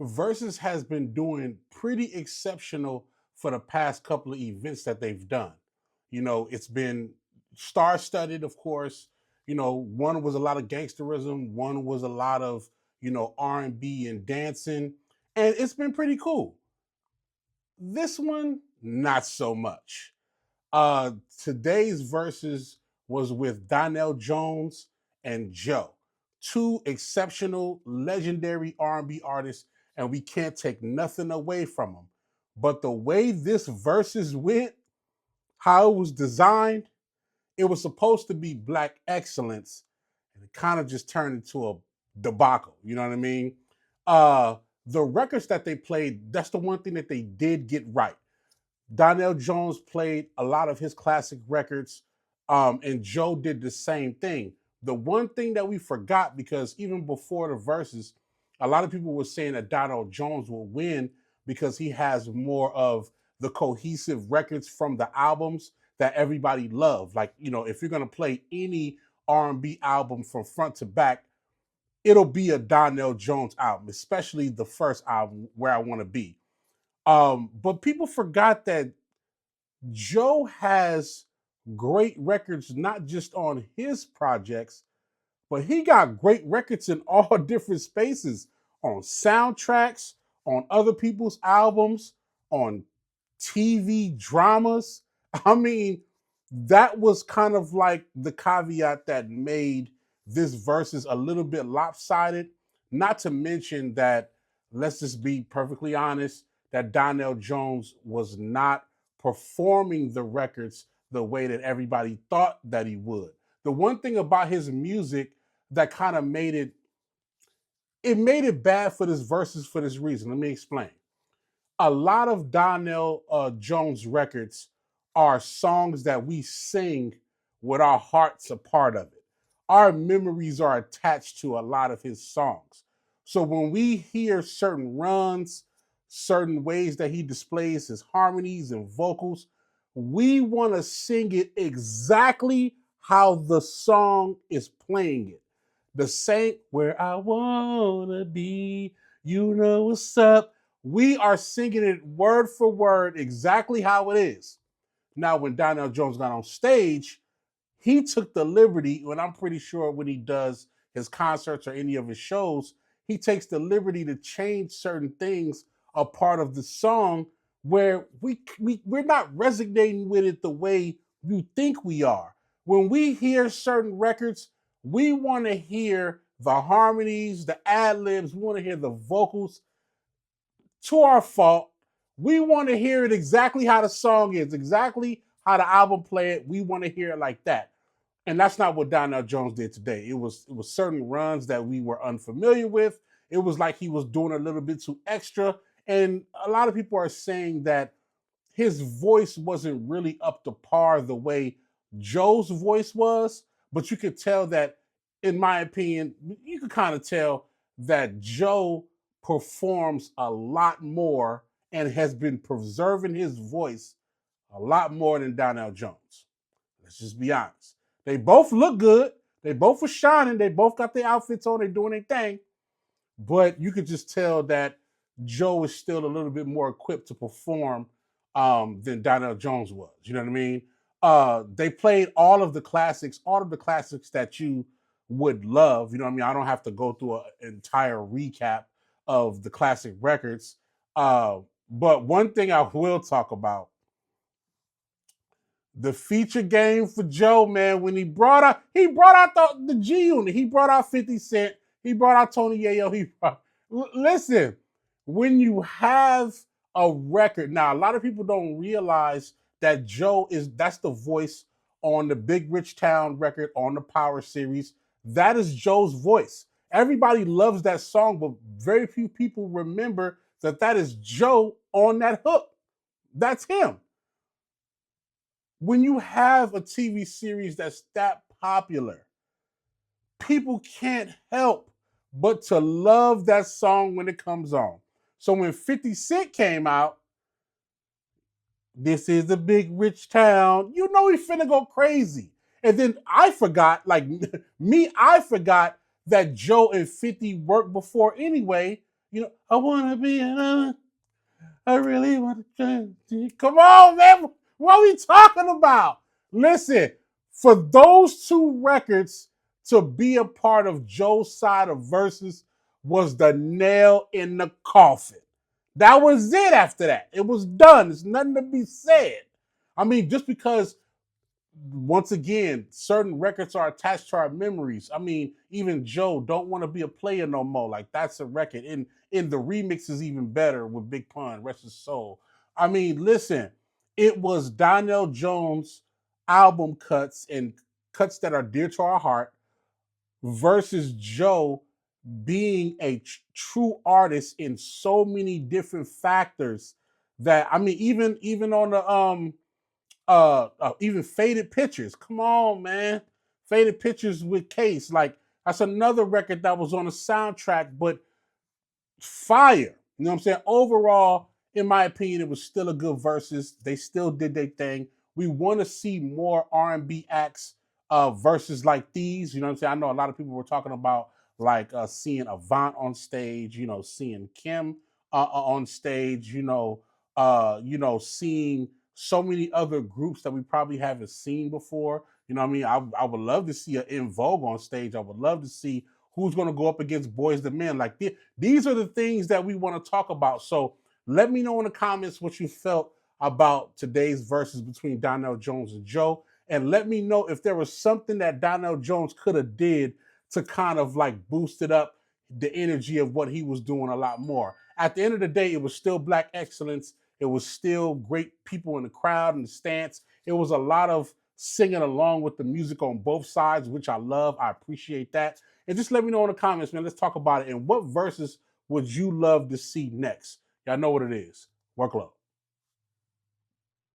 Verzuz has been doing pretty exceptional for the past couple of events that they've done. It's been star-studded, of course. One was a lot of gangsterism, one was a lot of R&B and dancing, and it's been pretty cool. This one, not so much. Uh, Today's verses was with Donell Jones and Joe, two exceptional, legendary R&B artists, and we can't take nothing away from them. But the way this verses went, how it was designed, it was supposed to be black excellence, and it kind of just turned into a debacle. You know what I mean? Uh, the records that they played, that's the one thing that they did get right. Donell Jones played a lot of his classic records, and Joe did the same thing. The one thing that we forgot, because even before the verses, a lot of people were saying that Donell Jones will win because he has more of the cohesive records from the albums that everybody loved. Like, if you're gonna play any R&B album from front to back, it'll be a Donell Jones album, especially the first album, Where I Want to Be. But people forgot that Joe has great records, not just on his projects, but he got great records in all different spaces, on soundtracks, on other people's albums, on TV dramas. I mean, that was kind of like the caveat that made this versus a little bit lopsided. Not to mention that, let's just be perfectly honest, that Donell Jones was not performing the records the way that everybody thought that he would. The one thing about his music that kind of made it bad for this verses for this reason. Let me explain. A lot of Donell Jones records are songs that we sing with our hearts a part of it. Our memories are attached to a lot of his songs. So when we hear certain runs, certain ways that he displays his harmonies and vocals, we want to sing it exactly how the song is playing it. The same, where I wanna be, you know what's up. We are singing it word for word exactly how it is. Now, when Donell Jones got on stage, he took the liberty, and I'm pretty sure when he does his concerts or any of his shows, he takes the liberty to change certain things a part of the song where we're not resonating with it the way you think we are. When we hear certain records, we want to hear the harmonies, the ad libs, we want to hear the vocals. To our fault, we want to hear it exactly how the song is, exactly how the album played. We want to hear it like that. And that's not what Donell Jones did today. It was certain runs that we were unfamiliar with. It was like he was doing a little bit too extra. And a lot of people are saying that his voice wasn't really up to par the way Joe's voice was, but you could tell that, in my opinion, you could kind of tell that Joe performs a lot more and has been preserving his voice a lot more than Donell Jones. Let's just be honest. They both look good. They both are shining. They both got their outfits on. They're doing their thing. But you could just tell that Joe is still a little bit more equipped to perform than Donell Jones was. You know what I mean? They played all of the classics that you would love. You know what I mean? I don't have to go through an entire recap of the classic records. But one thing I will talk about, the feature game for Joe, man, when he brought out the G Unit. He brought out 50 Cent. He brought out Tony Yayo. Listen, when you have a record, now a lot of people don't realize that that's the voice on the Big Rich Town record on the Power series. That is Joe's voice. Everybody loves that song, but very few people remember that is Joe on that hook. That's him. When you have a TV series that's that popular, people can't help but to love that song when it comes on. So when 50 Cent came out, this is the Big Rich Town, you know he finna go crazy. And then I forgot, like me, I forgot that Joe and 50 worked before anyway. I want to be another. I really want to try. Come on, man. What are we talking about? Listen, for those two records to be a part of Joe's side of Versus was the nail in the coffin. That was it after that. It was done. There's nothing to be said. I mean, just because once again, certain records are attached to our memories. I mean, even Joe don't want to be a player no more. Like that's a record. In the remix is even better with Big Pun, Rest His Soul. I mean, listen, it was Donell Jones album cuts and cuts that are dear to our heart versus Joe being a true artist in so many different factors that I mean, even on the even Faded Pictures. Come on, man. Faded Pictures with Case. Like, that's another record that was on the soundtrack, but fire. You know what I'm saying? Overall, in my opinion, it was still a good versus. They still did their thing. We want to see more R&B acts verses like these. You know what I'm saying? I know a lot of people were talking about like seeing Avant on stage, seeing Kim on stage, seeing so many other groups that we probably haven't seen before. You know what I mean? I would love to see an In Vogue on stage. I would love to see who's going to go up against Boys the Men. Like these are the things that we want to talk about. So let me know in the comments what you felt about today's verses between Donell Jones and Joe. And let me know if there was something that Donell Jones could have did to kind of like boost it up the energy of what he was doing a lot more. At the end of the day, it was still Black excellence. It was still great people in the crowd and the stance. It was a lot of singing along with the music on both sides, which I love. I appreciate that. And just let me know in the comments, man. Let's talk about it. And what verses would you love to see next? Y'all know what it is. Work low.